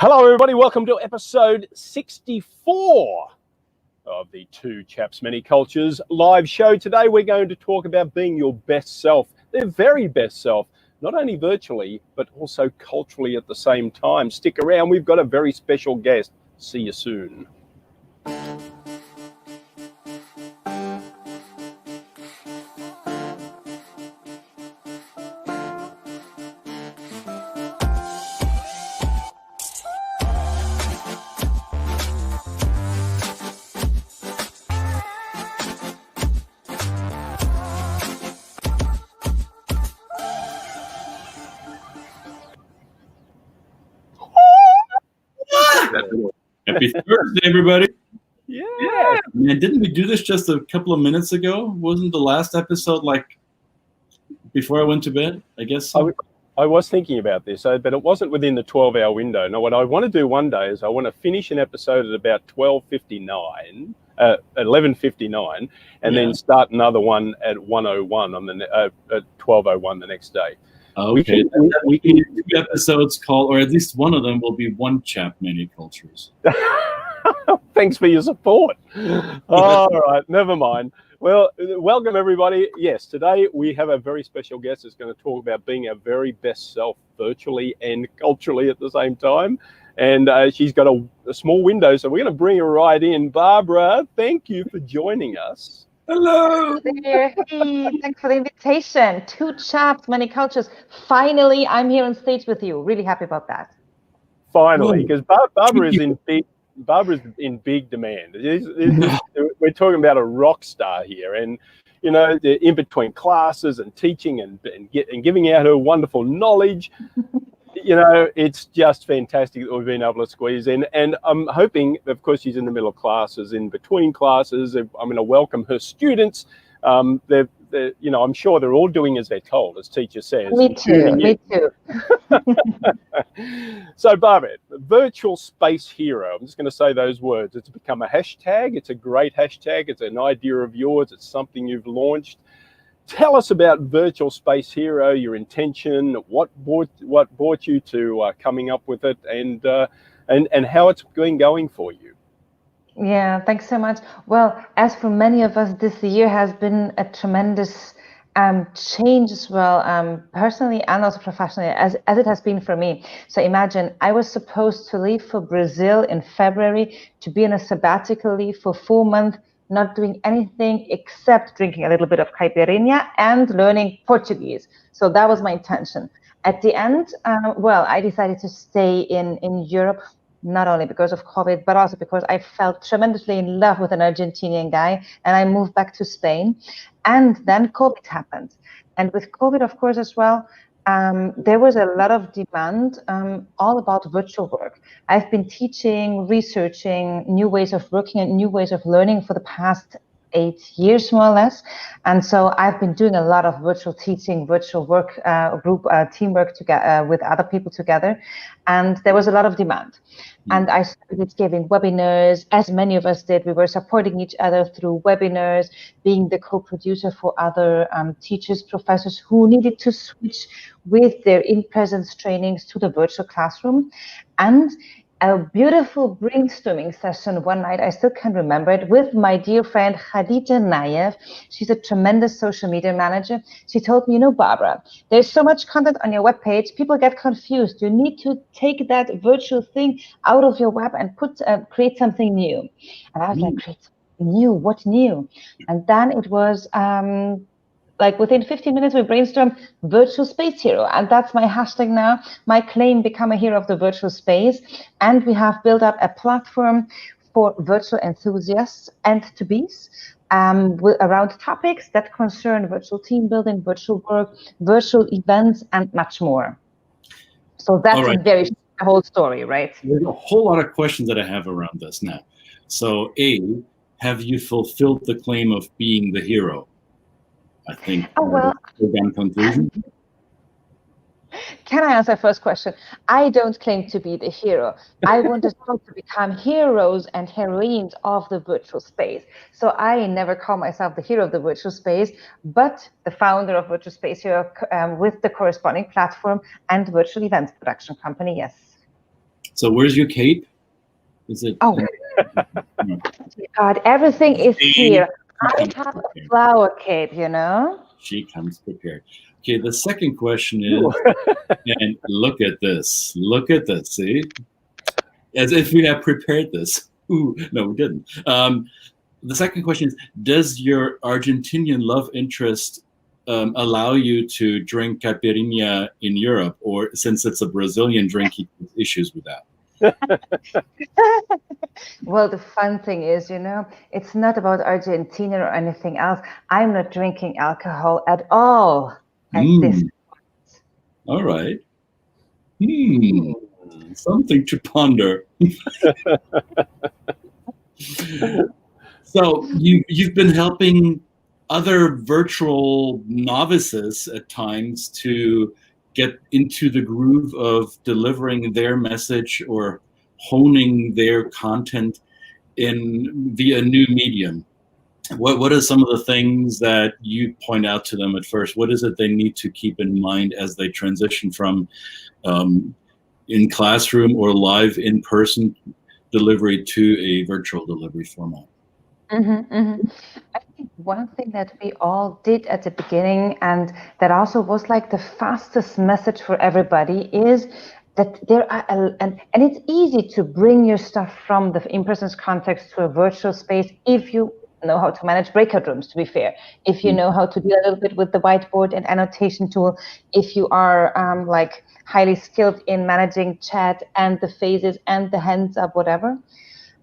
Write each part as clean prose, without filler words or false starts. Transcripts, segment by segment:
Hello everybody, welcome to episode 64 of the Two Chaps Many Cultures live show. Today we're going to talk about being your best self, the very best self, not only virtually, but also culturally at the same time. Stick around, we've got a very special guest. See you soon. Happy Thursday, everybody. Yeah. Man, didn't we do this just a couple of minutes ago? Wasn't the last episode like before I went to bed? I guess so. I was thinking about this, but it wasn't within the 12-hour window. Now, what I want to do one day is I want to finish an episode at about 11:59, and then start another one at 1:01 on the at 12:01 the next day. Okay, we can do 2 episodes called, or at least one of them will be One Chap Many Cultures. Thanks for your support. All right, never mind. Well, welcome everybody. Yes, today we have a very special guest that's going to talk about being our very best self virtually and culturally at the same time. And she's got a small window, so we're going to bring her right in. Barbara, thank you for joining us. Hello. Hey, thanks for the invitation. Two Chaps, Many Cultures. Finally, I'm here on stage with you. Really happy about that. Finally, because Barbara is Barbara's in big demand. We're talking about a rock star here, and you know, in between classes and teaching and giving out her wonderful knowledge. You know, it's just fantastic that we've been able to squeeze in, and I'm hoping, of course, she's in the middle of classes, in between classes. I'm going to welcome her students. You know, I'm sure they're all doing as they're told, as teacher says. Me too. So, Barbara, virtual space hero. I'm just going to say those words. It's become a hashtag. It's a great hashtag. It's an idea of yours. It's something you've launched. Tell us about Virtual Space Hero, your intention, what brought you to coming up with it, and how it's been going for you. Yeah, thanks so much. Well, as for many of us, this year has been a tremendous change as well, personally and also professionally, as it has been for me. So imagine, I was supposed to leave for Brazil in February to be on a sabbatical leave for 4 months, not doing anything except drinking a little bit of caipirinha and learning Portuguese. So that was my intention. At the end, well, I decided to stay in Europe, not only because of COVID, but also because I felt tremendously in love with an Argentinian guy, and I moved back to Spain. And then COVID happened. And with COVID, of course, as well, there was a lot of demand all about virtual work. I've been teaching, researching new ways of working and new ways of learning for the past 8 years, more or less. And so I've been doing a lot of virtual teaching, virtual work, group teamwork together with other people together. And there was a lot of demand. And I started giving webinars, as many of us did. We were supporting each other through webinars, being the co-producer for other teachers, professors who needed to switch with their in-presence trainings to the virtual classroom. And a beautiful brainstorming session one night, I still can remember it, with my dear friend 𝙈𝙖𝙣𝙮. She's a tremendous social media manager. She told me, you know, Barbara, there's so much content on your webpage, people get confused. You need to take that virtual thing out of your web and create something new. And I was like, create something new? What new? And then it was like within 15 minutes, we brainstormed Virtual Space Hero, and that's my hashtag now. My claim, become a hero of the virtual space. And we have built up a platform for virtual enthusiasts and to-bes around topics that concern virtual team building, virtual work, virtual events, and much more. So that's a very short whole story, right? There's a whole lot of questions that I have around this now. So, have you fulfilled the claim of being the hero? I think. Oh, well. Conclusion. Can I answer first question? I don't claim to be the hero. I want us all to become heroes and heroines of the virtual space. So I never call myself the hero of the virtual space, but the founder of Virtual Space Hero with the corresponding platform and virtual events production company, yes. So where's your cape? Is it? Oh, God, everything is here. I have a flower cape, you know? She comes prepared. Okay, the second question is, and look at this. Look at this, see? As if we have prepared this. Ooh, no, we didn't. The second question is, does your Argentinian love interest allow you to drink caipirinha in Europe? Or since it's a Brazilian drink, he has issues with that? Well, the fun thing is, you know, it's not about Argentina or anything else. I'm not drinking alcohol at all at this point. All right. Something to ponder. So you've been helping other virtual novices at times to get into the groove of delivering their message or honing their content via a new medium. What are some of the things that you point out to them at first? What is it they need to keep in mind as they transition from in classroom or live in-person delivery to a virtual delivery format? I think one thing that we all did at the beginning, and that also was like the fastest message for everybody, is that there are, and it's easy to bring your stuff from the in-person context to a virtual space if you know how to manage breakout rooms, to be fair. If you know how to deal a little bit with the whiteboard and annotation tool, if you are like highly skilled in managing chat and the phases and the hands up, whatever.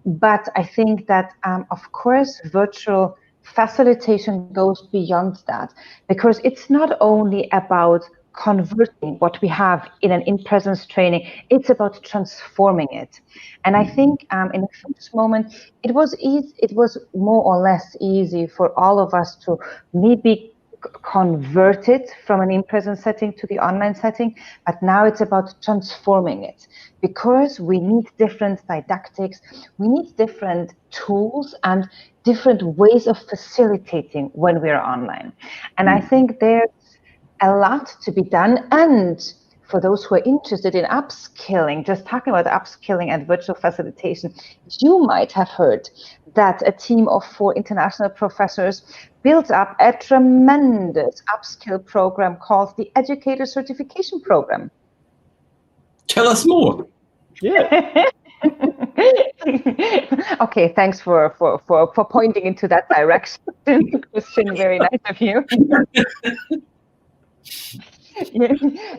But I think that, of course, virtual facilitation goes beyond that, because it's not only about converting what we have in an in-presence training, it's about transforming it. And I think in the first moment, it was easy, it was more or less easy for all of us to maybe convert it from an in-presence setting to the online setting, but now it's about transforming it, because we need different didactics, we need different tools and different ways of facilitating when we're online. And I think there's a lot to be done. And for those who are interested in upskilling, just talking about upskilling and virtual facilitation, you might have heard that a team of 4 international professors built up a tremendous upskill program called the Educator Certification Program. Tell us more. Yeah. Okay, thanks for pointing into that direction, Christian. Very nice of you. Yeah,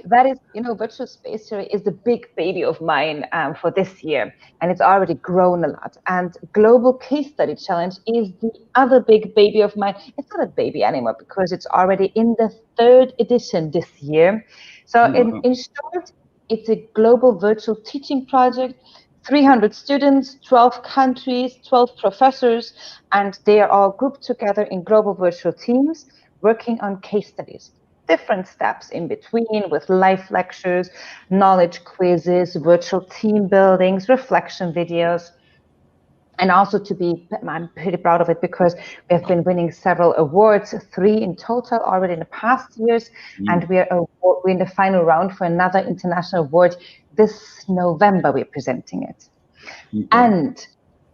that is, you know, Virtual Space Hero is the big baby of mine for this year, and it's already grown a lot. And Global Case Study Challenge is the other big baby of mine. It's not a baby anymore because it's already in the 3rd edition this year. So in short, it's a global virtual teaching project, 300 students, 12 countries, 12 professors, and they are all grouped together in global virtual teams working on case studies. Different steps in between with live lectures, knowledge quizzes, virtual team buildings, reflection videos. And also I'm pretty proud of it because we have been winning several awards, 3 in total already in the past years. And we're in the final round for another international award. This November, we're presenting it. And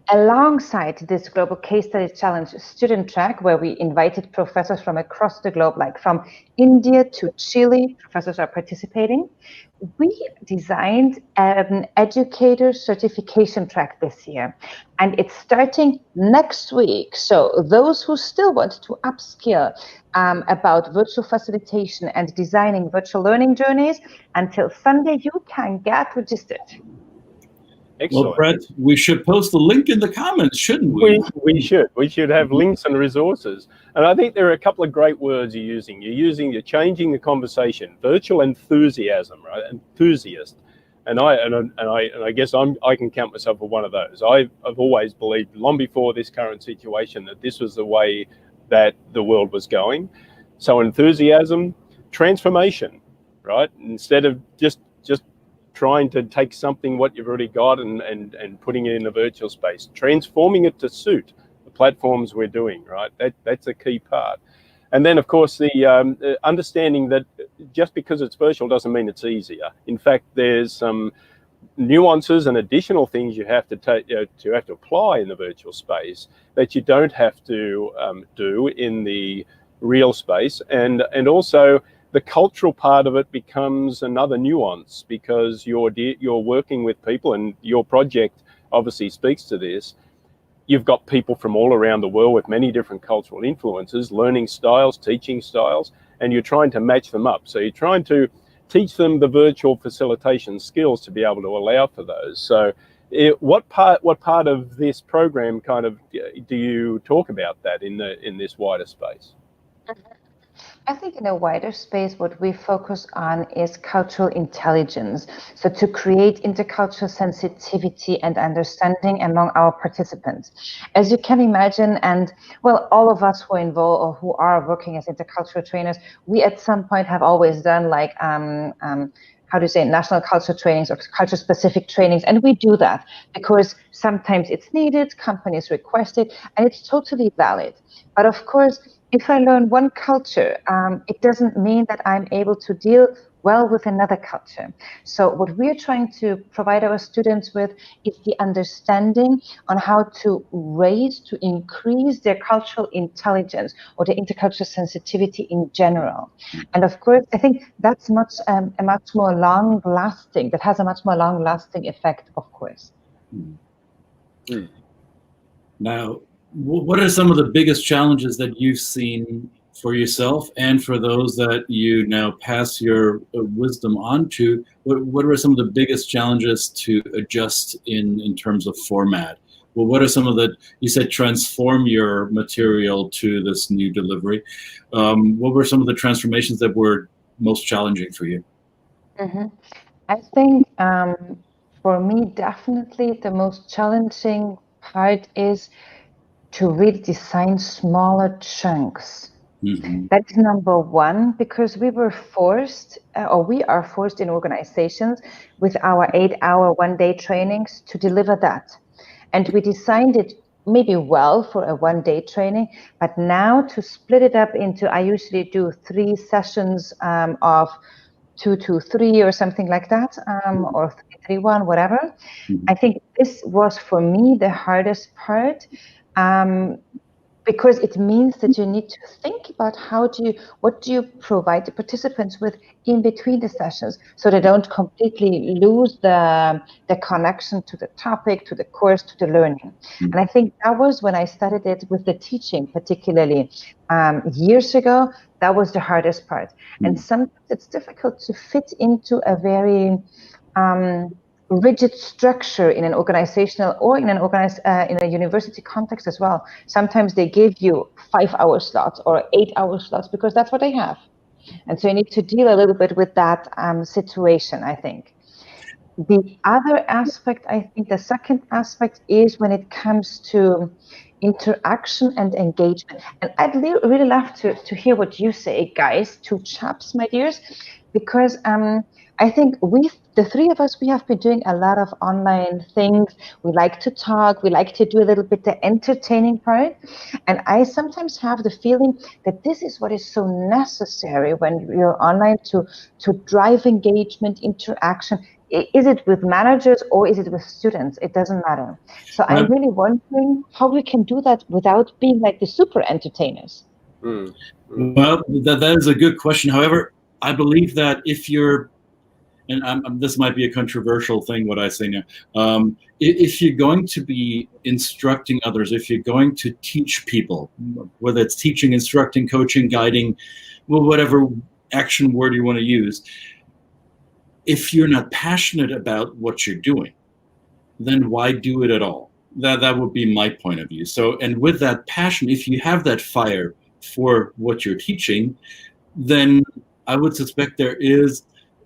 alongside this Global Case Study Challenge student track, where we invited professors from across the globe, like from India to Chile, professors are participating, we designed an educator certification track this year. And it's starting next week. So those who still want to upskill about virtual facilitation and designing virtual learning journeys, until Sunday, you can get registered. Excellent. Well, Brett, we should post a link in the comments, shouldn't we? We should. We should have links and resources. And I think there are a couple of great words you're using. You're changing the conversation. Virtual enthusiasm, right? Enthusiast. And I guess I can count myself as one of those. I've always believed, long before this current situation, that this was the way that the world was going. So enthusiasm, transformation, right? Instead of just trying to take something what you've already got and putting it in a virtual space, transforming it to suit the platforms we're doing, right? That's a key part. And then, of course, the understanding that just because it's virtual doesn't mean it's easier. In fact, there's some nuances and additional things you have to take to apply in the virtual space that you don't have to do in the real space, and also the cultural part of it becomes another nuance, because you're working with people, and your project obviously speaks to this. You've got people from all around the world with many different cultural influences, learning styles, teaching styles, and you're trying to match them up. So you're trying to teach them the virtual facilitation skills to be able to allow for those. So what part of this program kind of do you talk about that in this wider space? I think in a wider space, what we focus on is cultural intelligence. So to create intercultural sensitivity and understanding among our participants. As you can imagine, and well, all of us who are involved or who are working as intercultural trainers, we at some point have always done like, how do you say, national culture trainings or culture specific trainings. And we do that because sometimes it's needed, companies request it, and it's totally valid. But of course, if I learn one culture, it doesn't mean that I'm able to deal well with another culture. So what we're trying to provide our students with is the understanding on how to raise, to increase their cultural intelligence or the intercultural sensitivity in general. And of course, I think that's that has a much more long-lasting effect, of course. Now, what are some of the biggest challenges that you've seen for yourself and for those that you now pass your wisdom on to? What are some of the biggest challenges to adjust in terms of format? Well, what are some of the, you said transform your material to this new delivery. What were some of the transformations that were most challenging for you? I think for me, definitely the most challenging part is to really design smaller chunks. That is number one, because we were forced, or we are forced in organizations with our 8-hour one-day trainings to deliver that. And we designed it maybe well for a one-day training, but now to split it up into, I usually do 3 sessions of 2 to 3 or something like that, or 3-3-1, whatever. I think this was for me the hardest part. Because it means that you need to think about what do you provide the participants with in between the sessions, so they don't completely lose the connection to the topic, to the course, to the learning. And I think that was when I started it with the teaching, particularly years ago. That was the hardest part. And sometimes it's difficult to fit into a very rigid structure in an organizational or in a university context as well. Sometimes they give you 5-hour slots or 8-hour slots because that's what they have. And so you need to deal a little bit with that situation, I think. The other aspect, I think the second aspect is when it comes to interaction and engagement. And I'd really love to hear what you say, guys, 2 chaps, my dears, because I think the 3 of us, we have been doing a lot of online things. We like to talk. We like to do a little bit the entertaining part. And I sometimes have the feeling that this is what is so necessary when you're online to drive engagement, interaction. Is it with managers or is it with students? It doesn't matter. So I'm really wondering how we can do that without being like the super entertainers. Well, that is a good question. However, I believe that if you're, and this might be a controversial thing, what I say now, if you're going to be instructing others, if you're going to teach people, whether it's teaching, instructing, coaching, guiding, well, whatever action word you want to use, if you're not passionate about what you're doing, then why do it at all? That would be my point of view. So, and with that passion, if you have that fire for what you're teaching, then I would suspect there is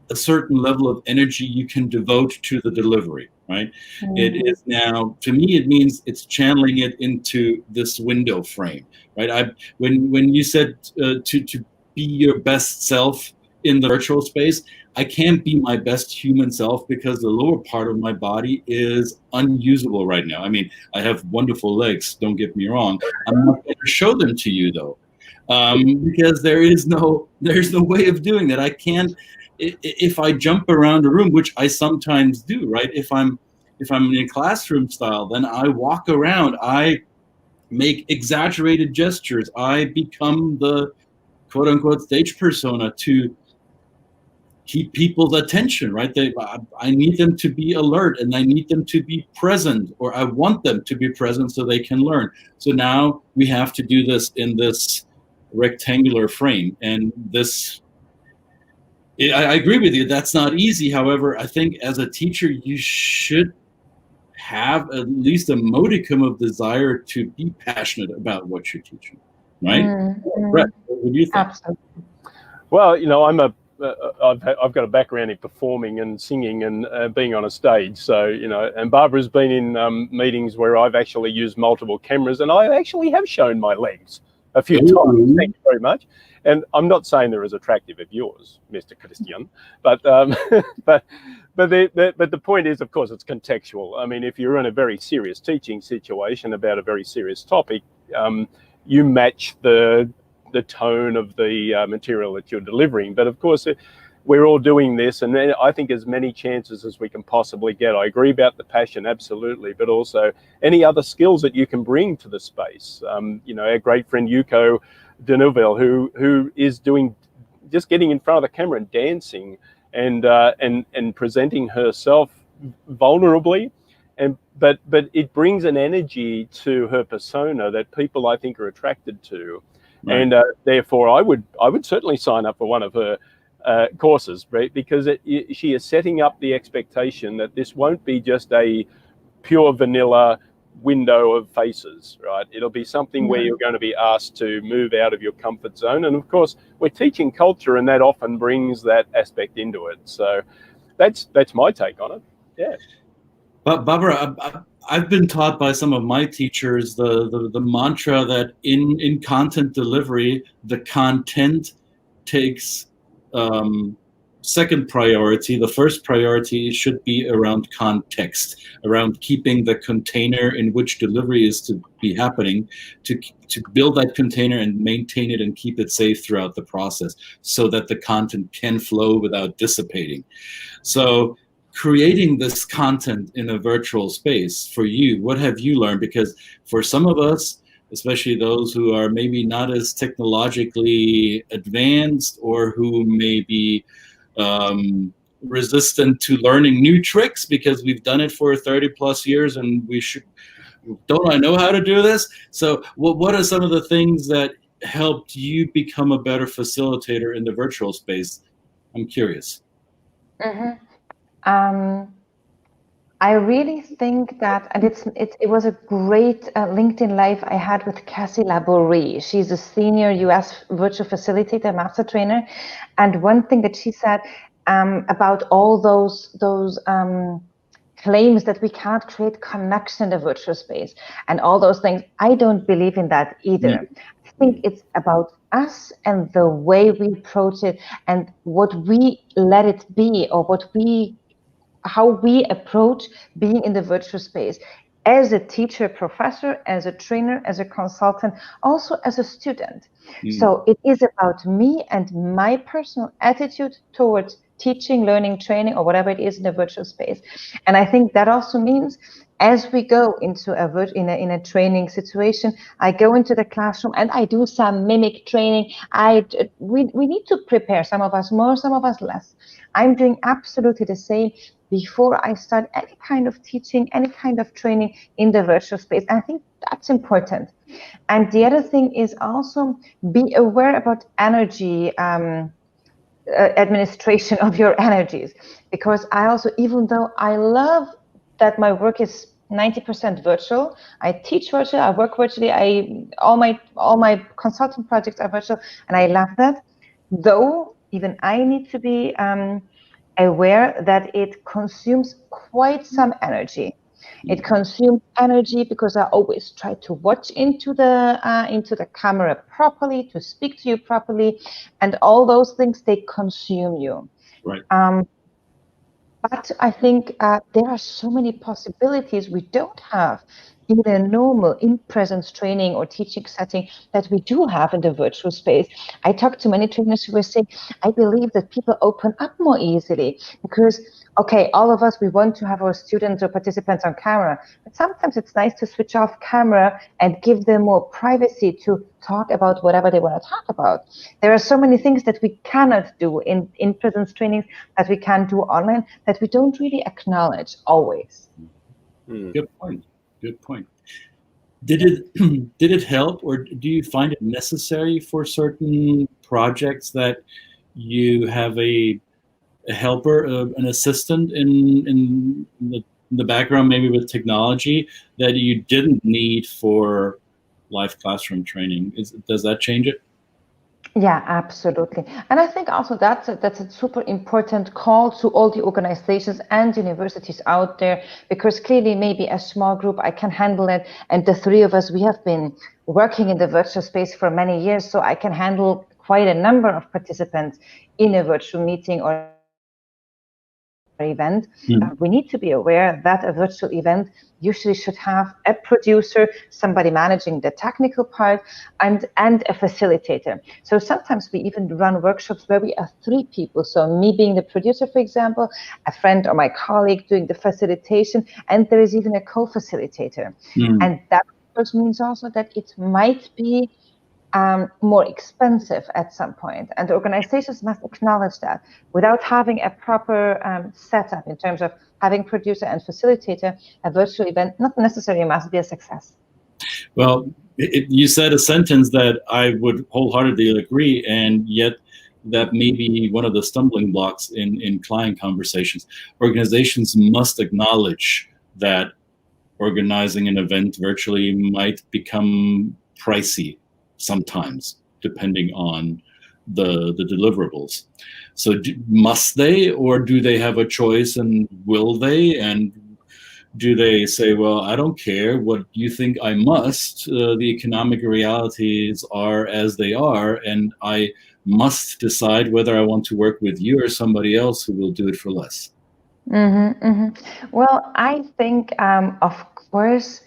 a certain level of energy you can devote to the delivery, right? It is now, to me, it means it's channeling it into this window frame, right? When you said to be your best self in the virtual space, I can't be my best human self because the lower part of my body is unusable right now. I mean, I have wonderful legs, don't get me wrong. I'm not going to show them to you though. because there's no way of doing that. I can't, if I jump around a room, which I sometimes do, right? If I'm in a classroom style, then I walk around, I make exaggerated gestures, I become the quote unquote stage persona to keep people's attention, right? I need them to be alert, and I need them to be present, or I want them to be present so they can learn. So now we have to do this in this rectangular frame, and this, I agree with you, that's not easy. However, I think as a teacher, you should have at least a modicum of desire to be passionate about what you're teaching, right? Brett, what do you think? Absolutely. Well, you know, I've got a background in performing and singing and being on a stage. So, you know, and Barbara's been in meetings where I've actually used multiple cameras, and I actually have shown my legs a few times. Thank you very much. And I'm not saying they're as attractive as yours, Mr. Christian, but the point is, of course, it's contextual. I mean, if you're in a very serious teaching situation about a very serious topic, you match the tone of the material that you're delivering. But of course, we're all doing this, and then I think as many chances as we can possibly get. I agree about the passion, absolutely, but also any other skills that you can bring to the space. You know, our great friend Yuko de Neuville, who is doing, just getting in front of the camera and dancing and presenting herself vulnerably, but it brings an energy to her persona that people, I think, are attracted to. Right. And therefore, I would certainly sign up for one of her courses, right? Because she is setting up the expectation that this won't be just a pure vanilla window of faces, right? It'll be something where you're going to be asked to move out of your comfort zone. And of course, we're teaching culture, and that often brings that aspect into it. So that's my take on it. Yeah. But Barbara, I've been taught by some of my teachers the mantra that in content delivery, the content takes second priority. The first priority should be around context, around keeping the container in which delivery is to be happening, to build that container and maintain it and keep it safe throughout the process so that the content can flow without dissipating. So creating this content in a virtual space for you, what have you learned? Because for some of us, especially those who are maybe not as technologically advanced, or who may be resistant to learning new tricks because we've done it for 30 plus years and don't I know how to do this? So what are some of the things that helped you become a better facilitator in the virtual space? I'm curious. I really think that, and it was a great LinkedIn Live I had with Cassie Laborie. She's a senior US virtual facilitator, master trainer, and one thing that she said about all those claims that we can't create connection in the virtual space and all those things, I don't believe in that either. I think it's about us and the way we approach it and what we let it be, or how we approach being in the virtual space as a teacher, professor, as a trainer, as a consultant, also as a student. So it is about me and my personal attitude towards teaching, learning, training, or whatever it is in the virtual space. And I think that also means as we go into in a training situation, I go into the classroom and I do some mimic training. We need to prepare, some of us more, some of us less. I'm doing absolutely the same before I start any kind of teaching, any kind of training in the virtual space. I think that's important. And the other thing is also be aware about energy administration of your energies, because I also, even though I love that my work is 90% virtual, I teach virtual, I work virtually, all my consulting projects are virtual, and I love that. Though even I need to be aware that it consumes quite some energy. It consumes energy because I always try to watch into the camera properly, to speak to you properly, and all those things, they consume you. Right. But I think there are so many possibilities we don't have in a normal in-presence training or teaching setting that we do have in the virtual space. I talk to many trainers who were saying, I believe that people open up more easily because, okay, all of us, we want to have our students or participants on camera, but sometimes it's nice to switch off camera and give them more privacy to talk about whatever they want to talk about. There are so many things that we cannot do in in-presence trainings that we can do online that we don't really acknowledge always. Good point. Good point. Did it help, or do you find it necessary for certain projects that you have a helper, an assistant in the background, maybe with technology, that you didn't need for live classroom training? Does that change it? Yeah, absolutely. And I think also that's a super important call to all the organizations and universities out there, because clearly maybe a small group, I can handle it. And the three of us, we have been working in the virtual space for many years, so I can handle quite a number of participants in a virtual meeting or event. We need to be aware that a virtual event usually should have a producer, somebody managing the technical part, and a facilitator. So sometimes we even run workshops where we are 3 people. So me being the producer, for example, a friend or my colleague doing the facilitation, and there is even a co-facilitator. And that of course means also that it might be more expensive at some point, and organizations must acknowledge that. Without having a proper setup in terms of having producer and facilitator, a virtual event not necessarily must be a success. Well, you said a sentence that I would wholeheartedly agree, and yet that may be one of the stumbling blocks in client conversations. Organizations must acknowledge that organizing an event virtually might become pricey sometimes, depending on the deliverables. So must they, or do they have a choice, and will they? And do they say, well, I don't care what you think I must, the economic realities are as they are, and I must decide whether I want to work with you or somebody else who will do it for less? Well, I think, of course,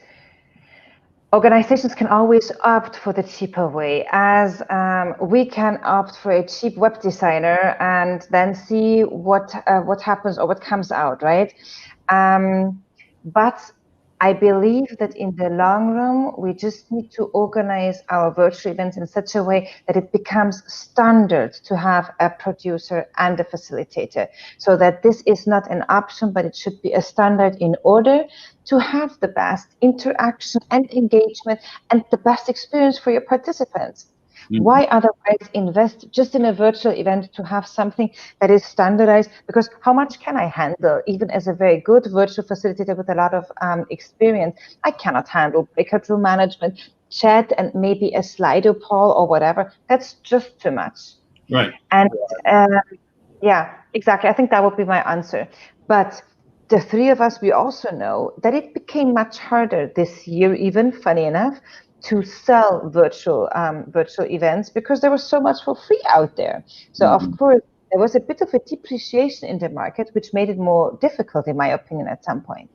organizations can always opt for the cheaper way, as we can opt for a cheap web designer and then see what happens or what comes out, right? But I believe that in the long run, we just need to organize our virtual events in such a way that it becomes standard to have a producer and a facilitator, so that this is not an option, but it should be a standard in order to have the best interaction and engagement and the best experience for your participants. Why otherwise invest just in a virtual event to have something that is standardized? Because how much can I handle? Even as a very good virtual facilitator with a lot of experience, I cannot handle breakout room management, chat, and maybe a Slido poll or whatever. That's just too much. Right. And yeah, exactly. I think that would be my answer. But the 3 of us, we also know that it became much harder this year, even, funny enough, to sell virtual events, because there was so much for free out there. So of course, there was a bit of a depreciation in the market, which made it more difficult, in my opinion, at some point.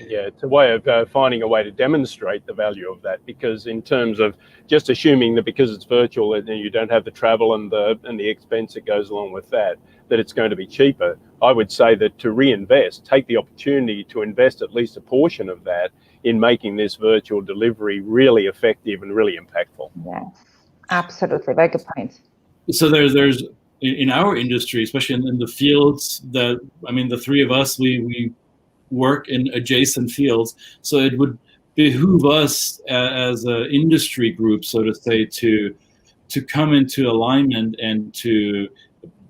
Yeah, it's a way of finding a way to demonstrate the value of that, because in terms of just assuming that because it's virtual and you don't have the travel and the expense that goes along with that it's going to be cheaper, I would say that to reinvest, take the opportunity to invest at least a portion of that in making this virtual delivery really effective and really impactful. Yes, absolutely. Very good point. So there's in our industry, especially in the fields that, I mean, the 3 of us, we work in adjacent fields. So it would behoove us as an industry group, so to say, to come into alignment and to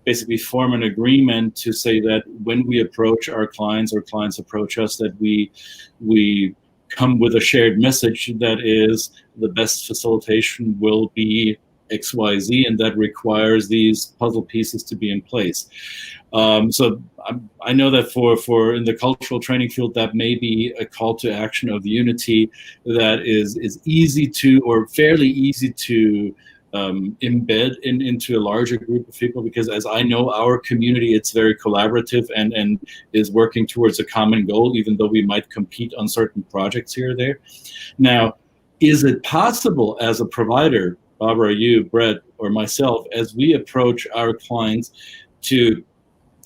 basically form an agreement to say that when we approach our clients or clients approach us, that we come with a shared message that is the best facilitation will be XYZ, and that requires these puzzle pieces to be in place. So I know that for in the cultural training field, that may be a call to action of unity that is easy to, or fairly easy to embed into a larger group of people, because as I know our community, it's very collaborative and is working towards a common goal, even though we might compete on certain projects here or there. Now, is it possible as a provider, Barbara, you, Brett, or myself, as we approach our clients to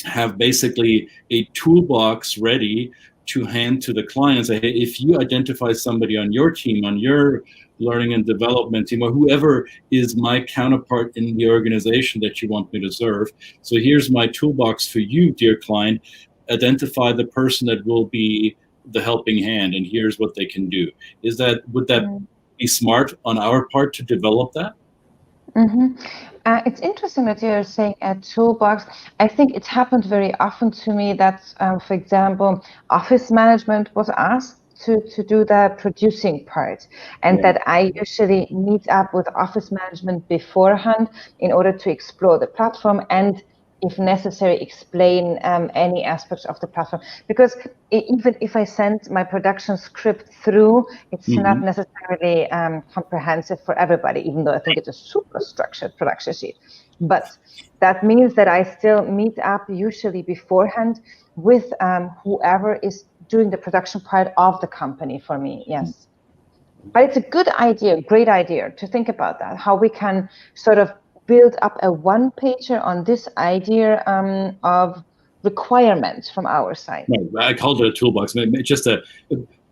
have basically a toolbox ready to hand to the clients? Hey, if you identify somebody on your team, on your learning and development team, or whoever is my counterpart in the organization that you want me to serve, so here's my toolbox for you, dear client. Identify the person that will be the helping hand, and here's what they can do. Would that be smart on our part to develop that? It's interesting that you're saying a toolbox. I think it happened very often to me that, for example, office management was asked to do the producing part, and that I usually meet up with office management beforehand in order to explore the platform and, if necessary, explain any aspects of the platform. Because even if I send my production script through, it's not necessarily comprehensive for everybody, even though I think it's a super structured production sheet. But that means that I still meet up usually beforehand with whoever is doing the production part of the company for me, yes. But it's a good idea, great idea to think about that, how we can sort of build up a one-pager on this idea of requirements from our side. No, I called it a toolbox, just a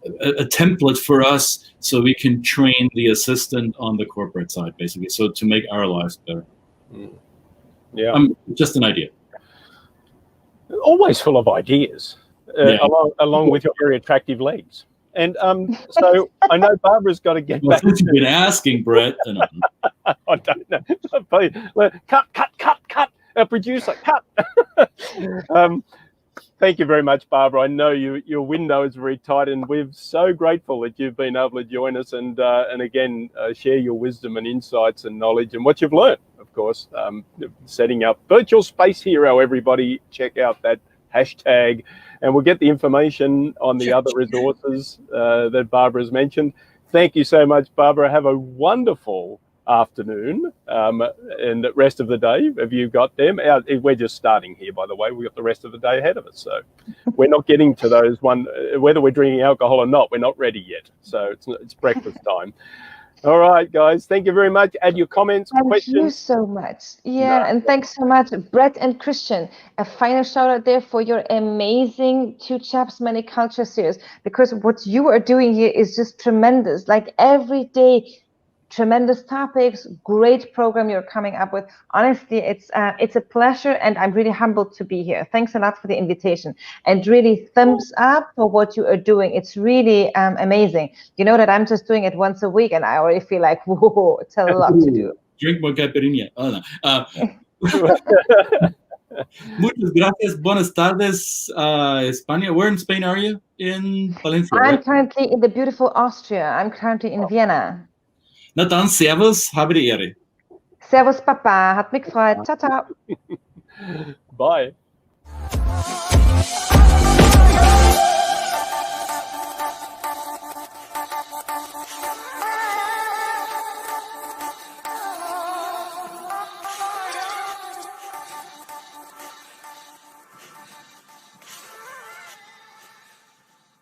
template for us so we can train the assistant on the corporate side, basically, so to make our lives better. Yeah. Just an idea. Always full of ideas, along with your very attractive legs. And so I know Barbara's got to get back. Since you've been asking, Brett. I don't know. Please, cut. A producer, cut. Thank you very much, Barbara. I know your window is very tight, and we're so grateful that you've been able to join us and again share your wisdom and insights and knowledge and what you've learned, of course, setting up Virtual Space Hero. Everybody check out that hashtag, and we'll get the information on the other resources that Barbara's mentioned. Thank you so much, Barbara. Have a wonderful afternoon and the rest of the day. Have you got them? We're just starting here, by the way. We've got the rest of the day ahead of us, so we're not getting to those whether we're drinking alcohol or not, we're not ready yet, so it's breakfast time. All right, guys, thank you very much. Add your comments, questions. Thank you so much. And thanks so much, Brett and Christian. A final shout out there for your amazing Two Chaps Many Cultures series, because what you are doing here is just tremendous. Like every day, tremendous topics, great program you're coming up with. Honestly, it's a pleasure, and I'm really humbled to be here. Thanks a lot for the invitation, and really thumbs up for what you are doing. It's really amazing. You know that I'm just doing it once a week, and I already feel like, whoa, it's a lot to do. Drink more caipirinha. Muchas gracias. Buenas tardes, España. Where in Spain are you? In Valencia? I'm currently in the beautiful Austria. I'm currently in Vienna. Na dann, servus, habe die Ehre. Servus, Papa, hat mich gefreut. Ciao, ciao. Bye.